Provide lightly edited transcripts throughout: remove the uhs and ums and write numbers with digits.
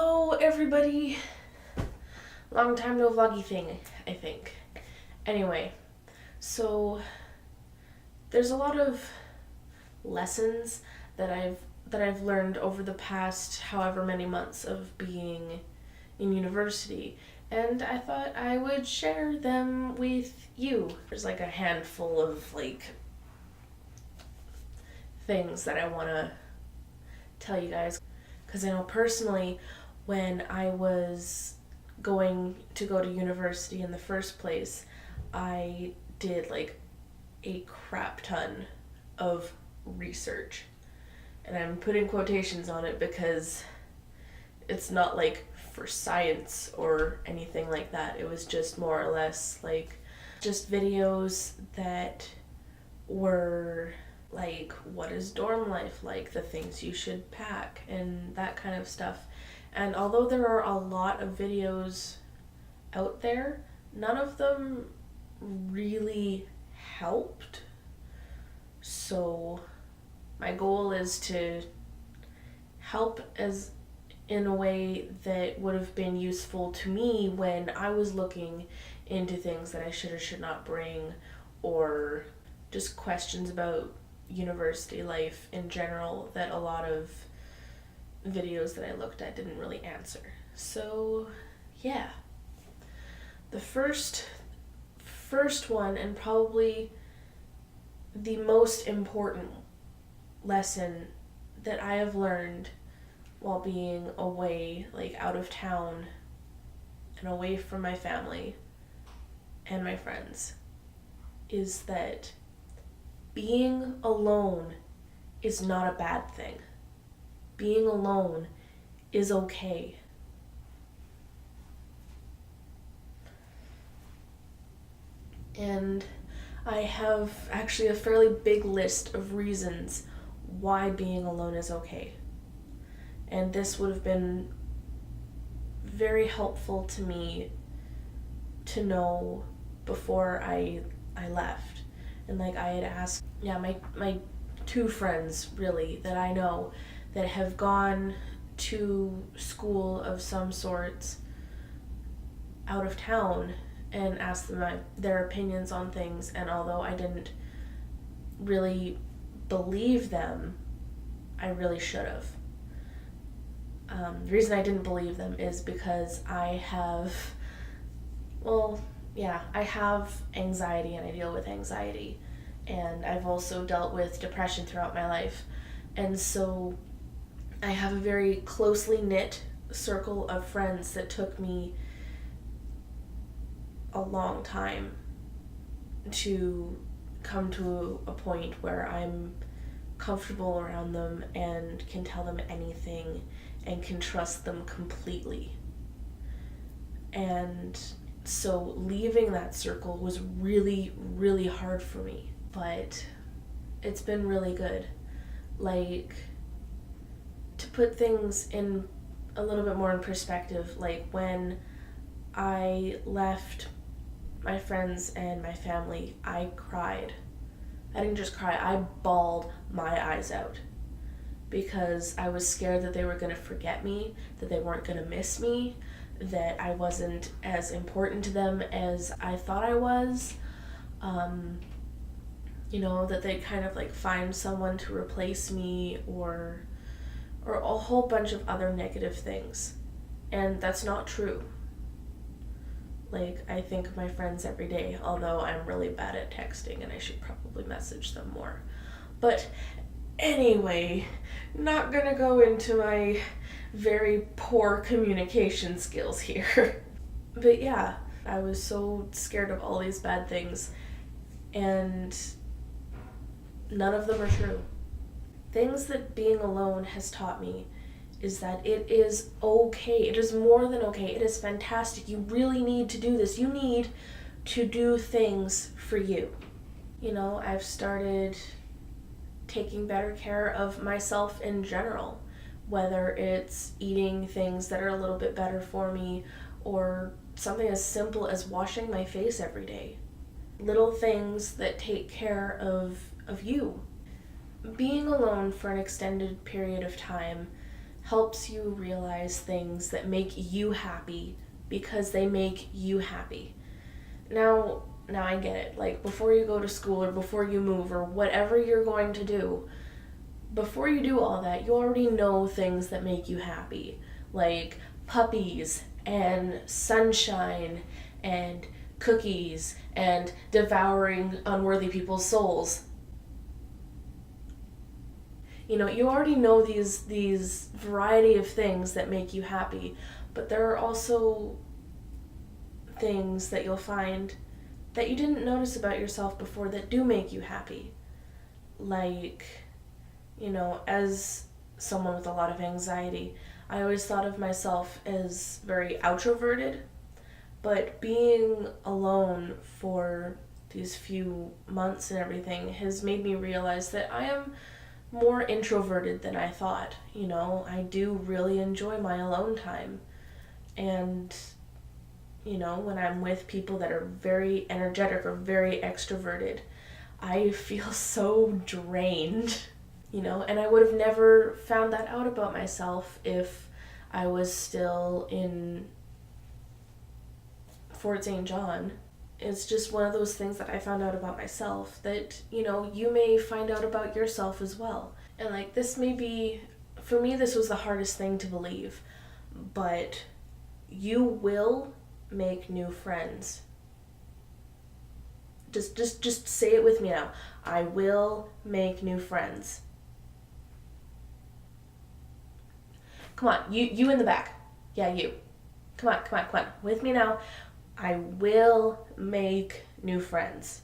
Hello everybody. Long time no vloggy thing, I think. Anyway, so there's a lot of lessons that I've learned over the past however many months of being in university, and I thought I would share them with you. There's like a handful of things that I want to tell you guys, because I know personally when I was going to go to university in the first place, I did a crap ton of research. And I'm putting quotations on it because it's not for science or anything like that. It was just more or less just videos that were what is dorm life like, the things you should pack, and that kind of stuff. And although there are a lot of videos out there, none of them really helped. So my goal is to help as in a way that would have been useful to me when I was looking into things that I should or should not bring, or just questions about university life in general that a lot of videos that I looked at didn't really answer. So yeah, the first one, and probably the most important lesson that I have learned while being away, out of town and away from my family and my friends, is that being alone is not a bad thing. Being alone is okay. And I have actually a fairly big list of reasons why being alone is okay. And this would have been very helpful to me to know before I left. And I had asked, my two friends really that I know that have gone to school of some sorts out of town, and asked them their opinions on things. And although I didn't really believe them, I really should have. The reason I didn't believe them is because I have anxiety, and I deal with anxiety, and I've also dealt with depression throughout my life. And so I have a very closely knit circle of friends that took me a long time to come to a point where I'm comfortable around them and can tell them anything and can trust them completely. And so leaving that circle was really, really hard for me, but it's been really good. To put things in a little bit more in perspective, when I left my friends and my family, I cried. I didn't just cry, I bawled my eyes out, because I was scared that they were going to forget me, that they weren't going to miss me, that I wasn't as important to them as I thought I was, that they'd kind of find someone to replace me, or a whole bunch of other negative things. And that's not true. I think of my friends every day, although I'm really bad at texting and I should probably message them more. But anyway, not gonna go into my very poor communication skills here. But yeah, I was so scared of all these bad things, and none of them are true. Things that being alone has taught me is that it is okay. It is more than okay. It is fantastic. You really need to do this. You need to do things for you. I've started taking better care of myself in general, whether it's eating things that are a little bit better for me, or something as simple as washing my face every day. Little things that take care of you. Being alone for an extended period of time helps you realize things that make you happy because they make you happy. Now I get it. Like, before you go to school or before you move or whatever you're going to do, before you do all that, you already know things that make you happy. Like puppies and sunshine and cookies and devouring unworthy people's souls. You already know these variety of things that make you happy, but there are also things that you'll find that you didn't notice about yourself before that do make you happy. Like, as someone with a lot of anxiety, I always thought of myself as very outroverted, but being alone for these few months and everything has made me realize that I am more introverted than I thought. I do really enjoy my alone time. And, when I'm with people that are very energetic or very extroverted, I feel so drained, and I would have never found that out about myself if I was still in Fort St. John. It's just one of those things that I found out about myself that, you may find out about yourself as well. And like, this may be, for me, this was the hardest thing to believe, but you will make new friends. Just say it with me now. I will make new friends. Come on, you in the back. Yeah, you. Come on. With me now. I will make new friends.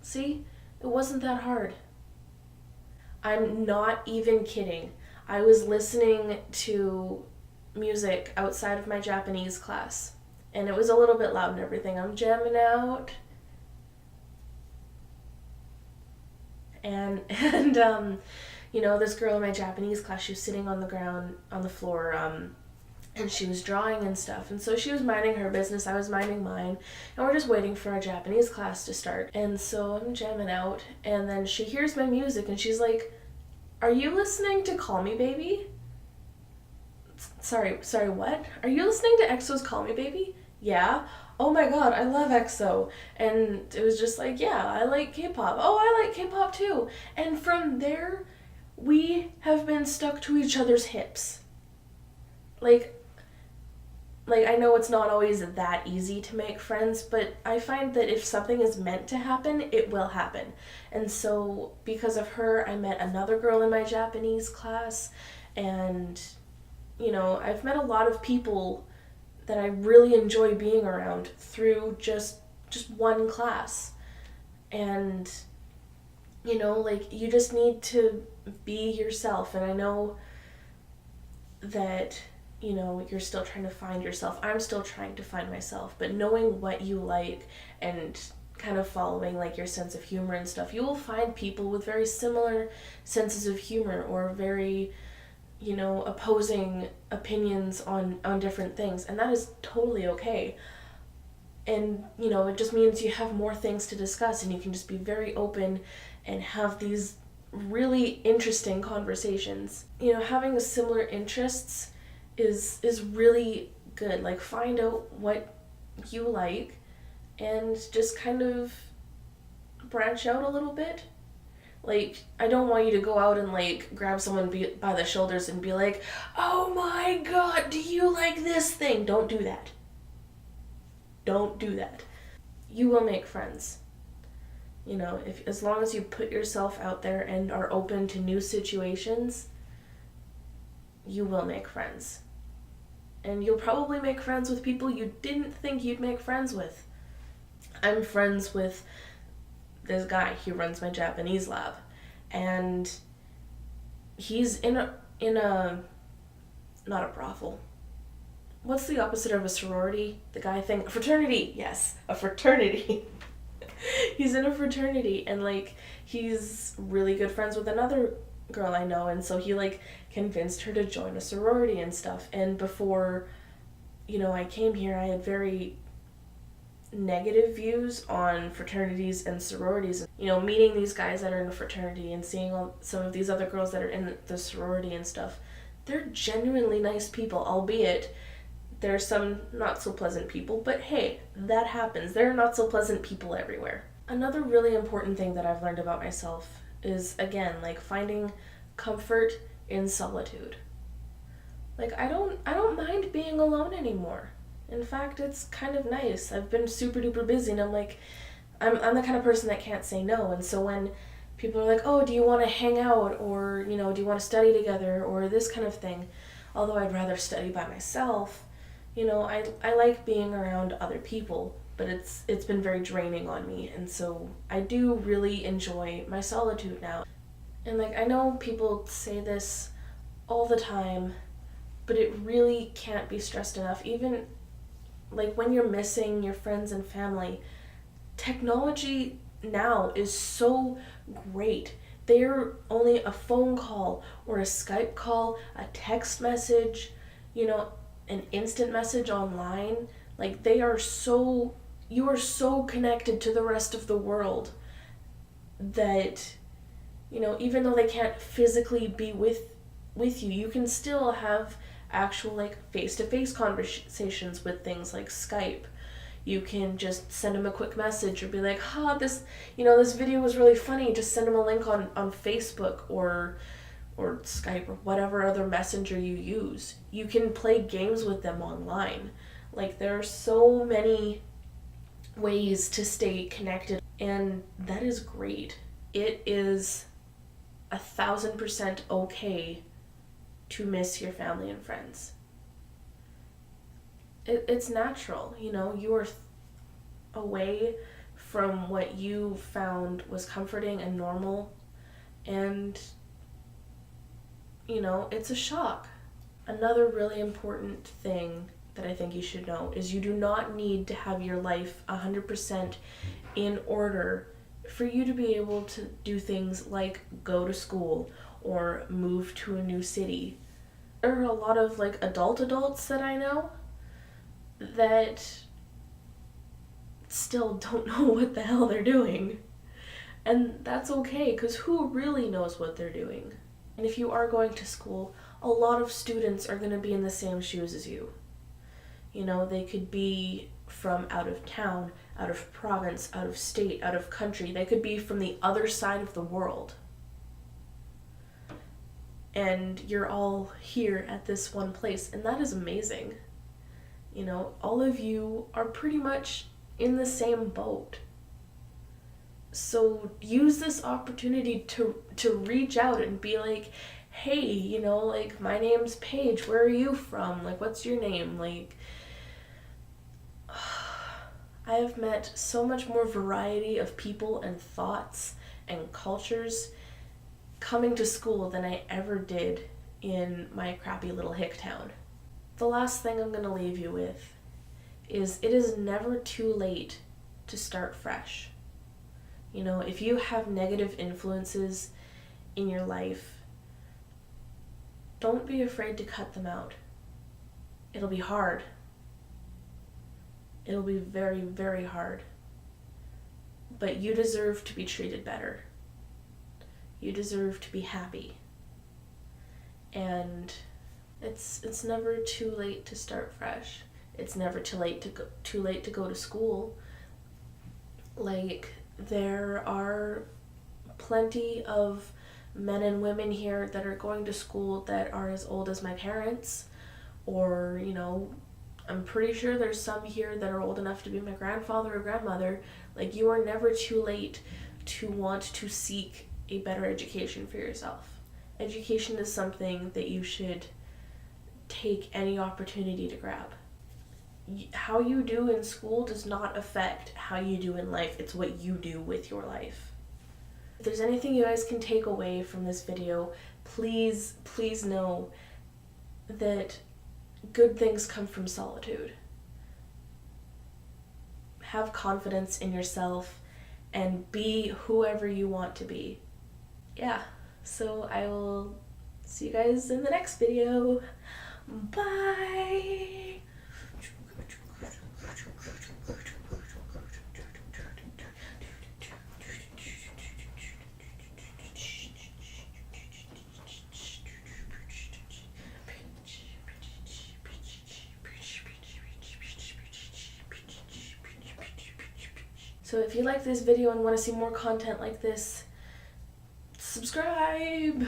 See? It wasn't that hard. I'm not even kidding. I was listening to music outside of my Japanese class, and it was a little bit loud and everything. I'm jamming out. And this girl in my Japanese class, she was sitting on the ground, on the floor, and she was drawing and stuff. And so she was minding her business, I was minding mine, and we're just waiting for our Japanese class to start. And so I'm jamming out, and then she hears my music, and she's like, "Are you listening to Call Me Baby?" Sorry, what? Are you listening to EXO's Call Me Baby? Yeah. Oh my god, I love EXO. And it was just like, yeah, I like K-pop. Oh, I like K-pop too. And from there, we have been stuck to each other's hips. Like I know it's not always that easy to make friends, but I find that if something is meant to happen, it will happen. And so because of her, I met another girl in my Japanese class, and I've met a lot of people that I really enjoy being around through just one class. And you just need to be yourself. And I know that you're still trying to find yourself. I'm still trying to find myself, but knowing what you like and kind of following like your sense of humor and stuff, you will find people with very similar senses of humor or very opposing opinions on different things, and that is totally okay. And it just means you have more things to discuss, and you can just be very open and have these really interesting conversations. Having similar interests is really good. Like, find out what you like and just kind of branch out a little bit. Like, I don't want you to go out and like grab someone by the shoulders and be like, "Oh my god, do you like this thing?" Don't do that. Don't do that. You will make friends. As long as you put yourself out there and are open to new situations, you will make friends. And you'll probably make friends with people you didn't think you'd make friends with. I'm friends with this guy. He runs my Japanese lab, and he's in a not a brothel. What's the opposite of a sorority? The guy thing, a fraternity. Yes, a fraternity. He's in a fraternity, and like, he's really good friends with another girl I know, and so he like convinced her to join a sorority and stuff. And before I came here, I had very negative views on fraternities and sororities. Meeting these guys that are in a fraternity and seeing some of these other girls that are in the sorority and stuff, they're genuinely nice people, albeit there's some not so pleasant people, but hey, that happens. There are not so pleasant people everywhere. Another really important thing that I've learned about myself is, again, like finding comfort in solitude. Like I don't mind being alone anymore. In fact, it's kind of nice. I've been super duper busy and I'm the kind of person that can't say no. And so when people are like, "Oh, do you want to hang out?" or, do you want to study together or this kind of thing, although I'd rather study by myself, I like being around other people, but it's been very draining on me. And so I do really enjoy my solitude now. And like I know people say this all the time, but it really can't be stressed enough. Even like when you're missing your friends and family, technology now is so great. They're only a phone call or a Skype call, a text message, an instant message online. Like you are so connected to the rest of the world that, even though they can't physically be with you, you can still have actual like face-to-face conversations with things like Skype. You can just send them a quick message or be like, this video was really funny. Just send them a link on Facebook or Skype or whatever other messenger you use. You can play games with them online. Like there are so many ways to stay connected, and that is great. It is 1,000% okay to miss your family and friends. It's natural, you are away from what you found was comforting and normal, and it's a shock. Another really important thing that I think you should know is you do not need to have your life 100% in order for you to be able to do things like go to school or move to a new city. There are a lot of like adults that I know that still don't know what the hell they're doing. And that's okay, because who really knows what they're doing? And if you are going to school, a lot of students are going to be in the same shoes as you. They could be from out of town, out of province, out of state, out of country. They could be from the other side of the world. And you're all here at this one place, and that is amazing. All of you are pretty much in the same boat. So use this opportunity to reach out and be like, hey, like my name's Paige, where are you from? Like, what's your name? Like, I have met so much more variety of people and thoughts and cultures coming to school than I ever did in my crappy little hick town. The last thing I'm going to leave you with is it is never too late to start fresh. If you have negative influences in your life, don't be afraid to cut them out. It'll be hard. It'll be very, very hard. But you deserve to be treated better. You deserve to be happy. And it's never too late to start fresh. It's never too late to go to school. Like, there are plenty of men and women here that are going to school that are as old as my parents, or I'm pretty sure there's some here that are old enough to be my grandfather or grandmother. Like, you are never too late to want to seek a better education for yourself. Education is something that you should take any opportunity to grab. How you do in school does not affect how you do in life. It's what you do with your life. If there's anything you guys can take away from this video, please know that good things come from solitude. Have confidence in yourself and be whoever you want to be. Yeah, so I will see you guys in the next video. Bye! So if you like this video and want to see more content like this, subscribe.